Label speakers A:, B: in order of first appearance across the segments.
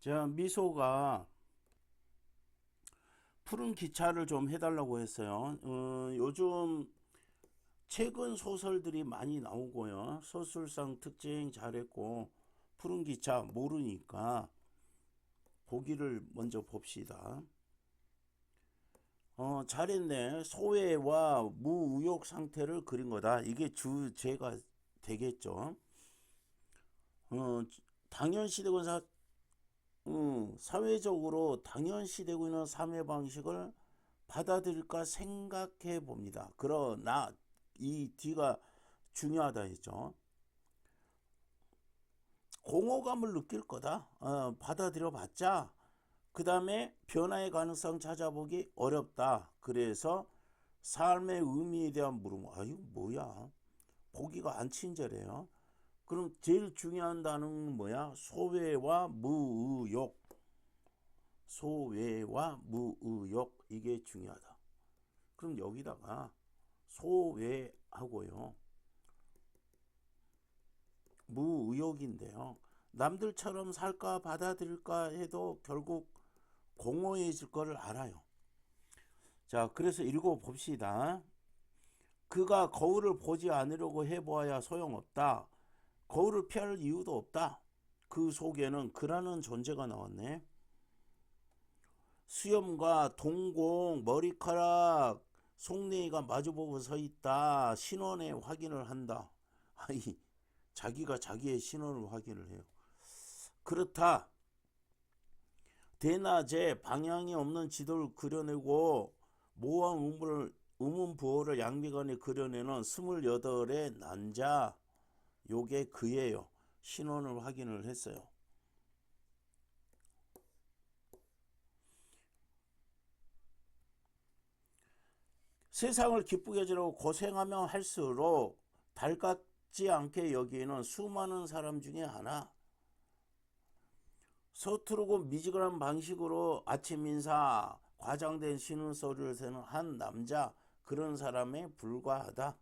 A: 제가 미소가 푸른 기차를 좀 해달라고 했어요. 요즘 최근 소설들이 많이 나오고요. 서술상 특징 잘했고 푸른 기차 모르니까 보기를 먼저 봅시다. 잘했네. 소외와 무의욕 상태를 그린 거다. 이게 주제가 되겠죠. 어, 당연시되고 사회적으로 당연시되고 있는 삶의 방식을 받아들일까 생각해 봅니다. 그러나 이 뒤가 중요하다 했죠. 공허감을 느낄 거다. 받아들여 봤자 그 다음에 변화의 가능성 찾아보기 어렵다. 그래서 삶의 의미에 대한 물음. 아유 뭐야, 보기가 안 친절해요. 그럼 제일 중요한 단어는 뭐야? 소외와 무의욕. 소외와 무의욕, 이게 중요하다. 그럼 여기다가 소외하고요 무의욕인데요, 남들처럼 살까 받아들일까 해도 결국 공허해질 거를 알아요. 자, 그래서 읽어봅시다. 그가 거울을 보지 않으려고 해보아야 소용없다. 거울을 피할 이유도 없다. 그 속에는 그라는 존재가 나왔네. 수염과 동공, 머리카락, 속내가 마주보고 서 있다. 신원의 확인을 한다. 아이, 자기가 자기의 신원을 확인을 해요. 그렇다. 대낮에 방향이 없는 지도를 그려내고 모호한 우문부호를 양미간에 그려내는 28의 난자, 요게 그예요. 신원을 확인을 했어요. 세상을 기쁘게 해주려고 고생하며 할수록 달갑지 않게 여기는 수많은 사람 중에 하나. 서투르고 미지근한 방식으로 아침 인사, 과장된 신음소리를 세는 한 남자, 그런 사람에 불과하다.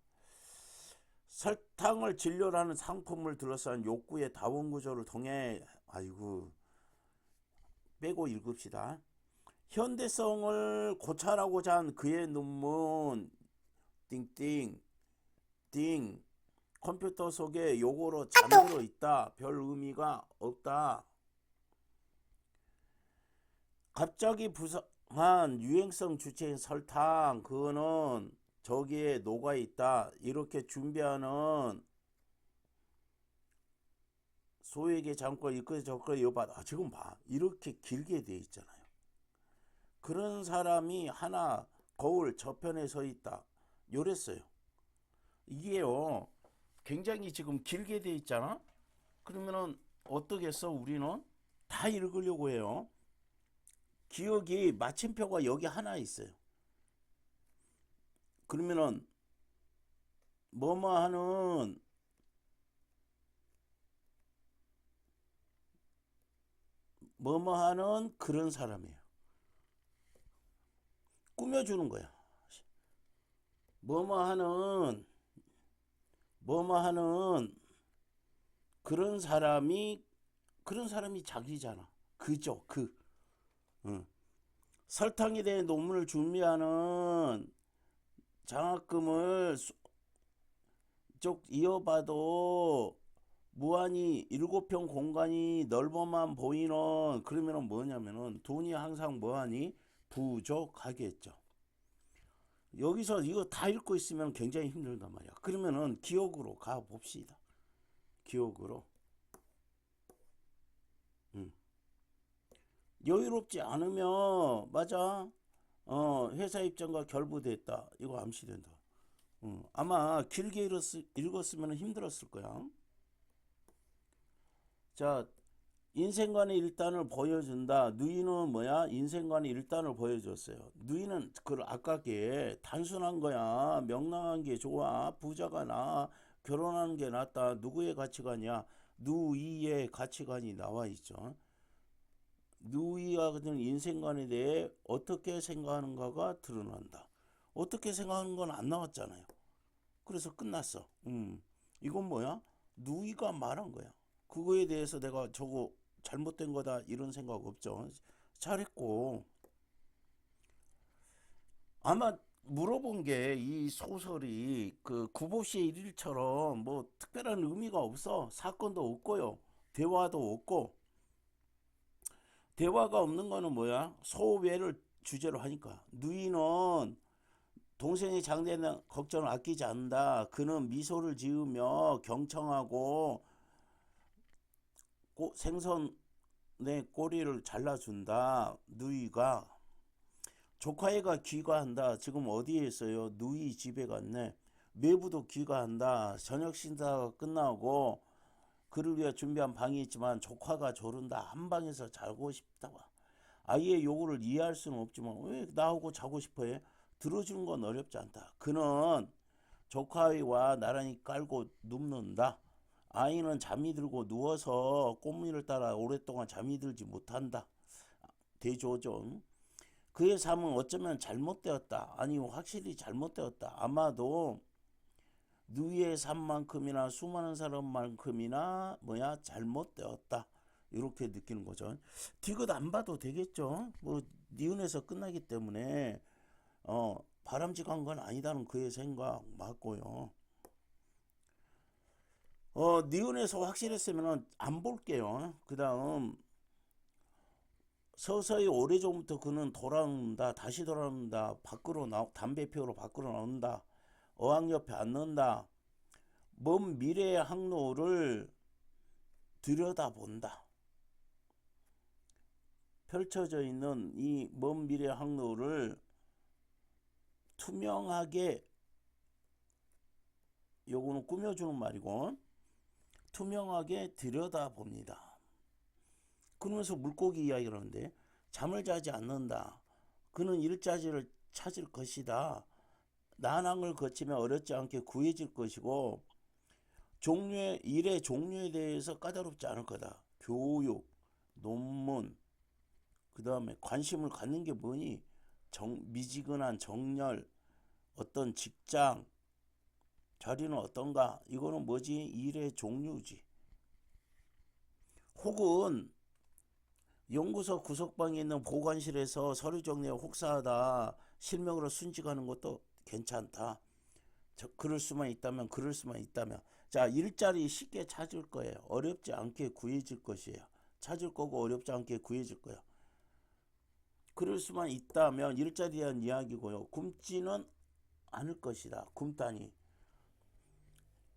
A: 설탕을 진료라는 상품을 둘러싼 욕구의 다원구조를 통해, 아이고, 빼고 읽읍시다. 현대성을 고찰하고자 한 그의 눈문, 띵띵 띵, 컴퓨터 속에 요거로 잠들어 있다. 별 의미가 없다. 갑자기 부상한 유행성 주체인 설탕, 그거는 저기에 녹아 있다. 이렇게 준비하는 소에게 잠깐 이끌어 저끌어 여봐다. 지금 봐, 이렇게 길게 돼 있잖아요. 그런 사람이 하나 거울 저편에 서 있다. 요랬어요. 이게요, 굉장히 지금 길게 돼 있잖아. 그러면은 어떻겠어? 우리는 다 읽으려고 해요. 기억이 마침표가 여기 하나 있어요. 그러면은 뭐뭐 하는 뭐뭐 하는 그런 사람이에요. 꾸며주는 거야. 뭐뭐 하는 뭐뭐 하는 그런 사람이 자기잖아. 그죠? 응. 설탕에 대해 논문을 준비하는 장학금을 쭉 이어봐도 무한히 7평 공간이 넓어만 보이는, 그러면은 뭐냐면은 돈이 항상 뭐하니 부족하겠죠. 여기서 이거 다 읽고 있으면 굉장히 힘들단 말이야. 그러면은 기억으로 가 봅시다. 기억으로. 음. 여유롭지 않으면 맞아. 회사 입장과 결부됐다. 이거 암시된다. 아마 길게 읽었으면 힘들었을 거야. 자, 인생관의 일단을 보여준다. 누이는 뭐야? 인생관의 일단을 보여줬어요. 누이는 그 아깝게 단순한 거야. 명랑한 게 좋아. 부자가 나. 결혼하는 게 낫다. 누구의 가치관이야? 누이의 가치관이 나와 있죠. 누이와 같은 인생관에 대해 어떻게 생각하는가가 드러난다. 어떻게 생각하는 건 안 나왔잖아요. 그래서 끝났어. 이건 뭐야? 누이가 말한 거야. 그거에 대해서 내가 저거 잘못된 거다 이런 생각 없죠. 잘했고 아마 물어본 게 이 소설이 그 구보시의 일일처럼 뭐 특별한 의미가 없어. 사건도 없고요. 대화도 없고 대화가 없는 거는 뭐야? 소외를 주제로 하니까 누이는 동생의 장래는 걱정을 아끼지 않는다. 그는 미소를 지으며 경청하고 생선의 꼬리를 잘라준다. 누이가 조카애가 귀가한다. 지금 어디에 있어요? 누이 집에 갔네. 매부도 귀가한다. 저녁 식사가 끝나고 그를 위해 준비한 방이 있지만 조카가 조른다. 한 방에서 자고 싶다. 아이의 요구를 이해할 수는 없지만 왜 나하고 자고 싶어해? 들어주는 건 어렵지 않다. 그는 조카아이와 나란히 깔고 눕는다. 아이는 잠이 들고 누워서 꽃무늬를 따라 오랫동안 잠이 들지 못한다. 대조정. 그의 삶은 어쩌면 잘못되었다. 아니 확실히 잘못되었다. 아마도 누이의 삶만큼이나 수많은 사람만큼이나 잘못되었다. 이렇게 느끼는 거죠. 디귿 안 봐도 되겠죠. 뭐 니은에서 끝나기 때문에 바람직한 건 아니다는 그의 생각 맞고요. 니은에서 확실했으면 안 볼게요. 그 다음 서서히 오래전부터 그는 돌아온다. 다시 돌아온다. 담배 피우러 밖으로 나온다. 어항 옆에 앉는다. 먼 미래의 항로를 들여다본다. 펼쳐져 있는 이 먼 미래의 항로를 투명하게, 요거는 꾸며주는 말이고, 투명하게 들여다봅니다. 그러면서 물고기 이야기를 하는데, 잠을 자지 않는다. 그는 일자리를 찾을 것이다. 난항을 거치며 어렵지 않게 구해질 것이고, 일의 종류에 대해서 까다롭지 않을 거다. 교육, 논문, 그 다음에 관심을 갖는 게 뭐니? 미지근한 정렬, 어떤 직장, 자리는 어떤가? 이거는 뭐지? 일의 종류지. 혹은 연구소 구석방에 있는 보관실에서 서류 정리에 혹사하다 실명으로 순직하는 것도 괜찮다. 그럴 수만 있다면. 자, 일자리 쉽게 찾을 거예요. 어렵지 않게 구해질 것이에요. 찾을 거고 어렵지 않게 구해질 거예요. 그럴 수만 있다면 일자리에 대한 이야기고요. 굶지는 않을 것이다. 굶다니.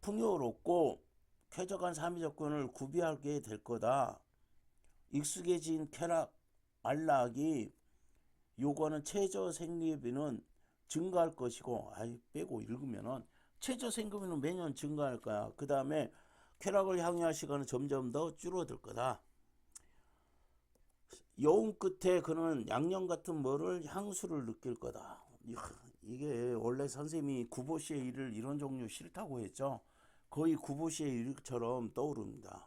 A: 풍요롭고 쾌적한 삶의 조건을 구비하게 될 거다. 익숙해진 쾌락, 안락이 요거는 최저 생리비는 증가할 것이고, 빼고 읽으면은 최저 생리비는 매년 증가할 거야. 그 다음에 쾌락을 향유할 시간은 점점 더 줄어들 거다. 여운 끝에 그는 양념 같은 향수를 느낄 거다. 이게 원래 선생님이 구보시의 일을 이런 종류 싫다고 했죠. 거의 구보시의 일처럼 떠오릅니다.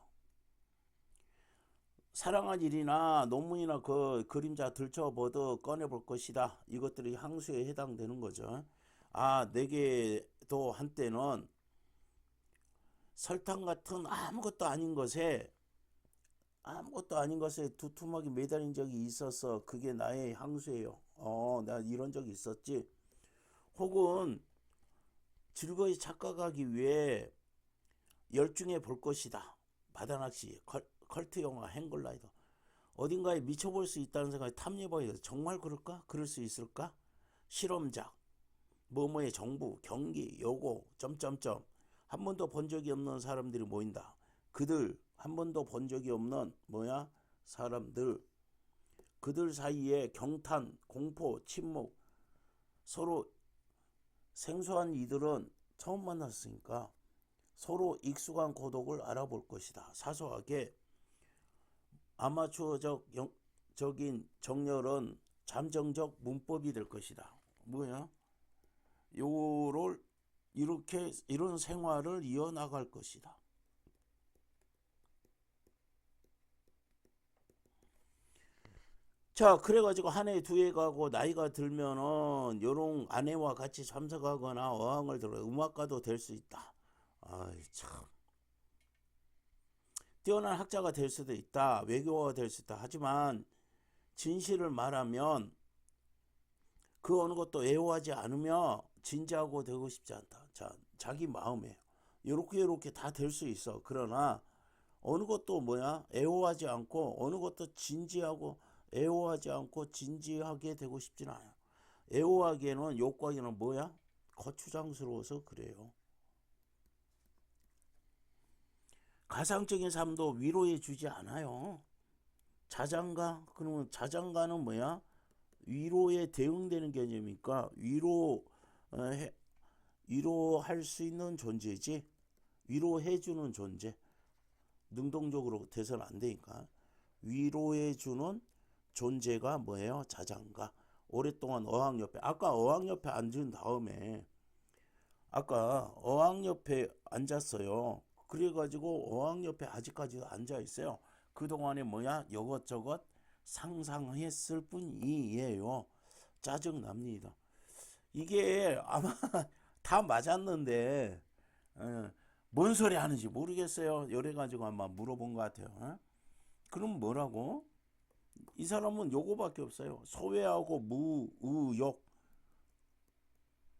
A: 사랑한 일이나 논문이나 그 그림자 들춰보듯 꺼내볼 것이다. 이것들이 향수에 해당되는 거죠. 내게도 한때는 설탕 같은 아무것도 아닌 것에 두툼하게 매달린 적이 있어서 그게 나의 향수예요. 나 이런 적이 있었지. 혹은 즐거이 착각하기 위해 열중해 볼 것이다. 바다낚시, 컬트 영화, 행글라이더. 어딘가에 미쳐볼 수 있다는 생각이 탐내봐야 돼. 정말 그럴까? 그럴 수 있을까? 실험작, 뭐뭐의 정부, 경기, 요고, 점점점. 한 번도 본 적이 없는 사람들이 모인다. 그들, 한 번도 본 적이 없는 사람들. 그들 사이에 경탄, 공포, 침묵. 서로 생소한 이들은 처음 만났으니까 서로 익숙한 고독을 알아볼 것이다. 사소하게 아마추어적인 정렬은 잠정적 문법이 될 것이다. 요를 이런 생활을 이어나갈 것이다. 자, 그래가지고 한 해, 두 해 가고 나이가 들면은 요런 아내와 같이 참석하거나 어항을 들어 음악가도 될 수 있다. 참. 뛰어난 학자가 될 수도 있다. 외교가 될 수 있다. 하지만 진실을 말하면 그 어느 것도 애호하지 않으며 진지하고 되고 싶지 않다. 자, 자기 마음에 요렇게 다 될 수 있어. 그러나 어느 것도 애호하지 않고 어느 것도 진지하고 애호하지 않고 진지하게 되고 싶지는 않아요. 애호하기에는 욕구하기에는 거추장스러워서 그래요. 가상적인 삶도 위로해 주지 않아요. 자장가? 그러면 자장가는 위로에 대응되는 개념이니까 위로할 수 있는 존재지. 위로해주는 존재. 능동적으로 돼서는 안 되니까. 위로해주는 존재가 자장가. 오랫동안 어항 옆에. 아까 어항 옆에 앉은 다음에 아까 어항 옆에 앉았어요. 그래가지고 어항 옆에 아직까지도 앉아 있어요. 그동안에 이것저것 상상했을 뿐이에요. 짜증납니다. 이게 아마 다 맞았는데 뭔 소리 하는지 모르겠어요. 이래가지고 아마 물어본 것 같아요. 그럼 뭐라고? 이 사람은 요거밖에 없어요. 소외하고 무의욕.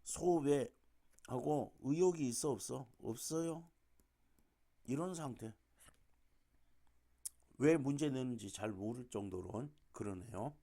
A: 소외하고 의욕이 있어 없어? 없어요. 이런 상태. 왜 문제 내는지 잘 모를 정도로 그러네요.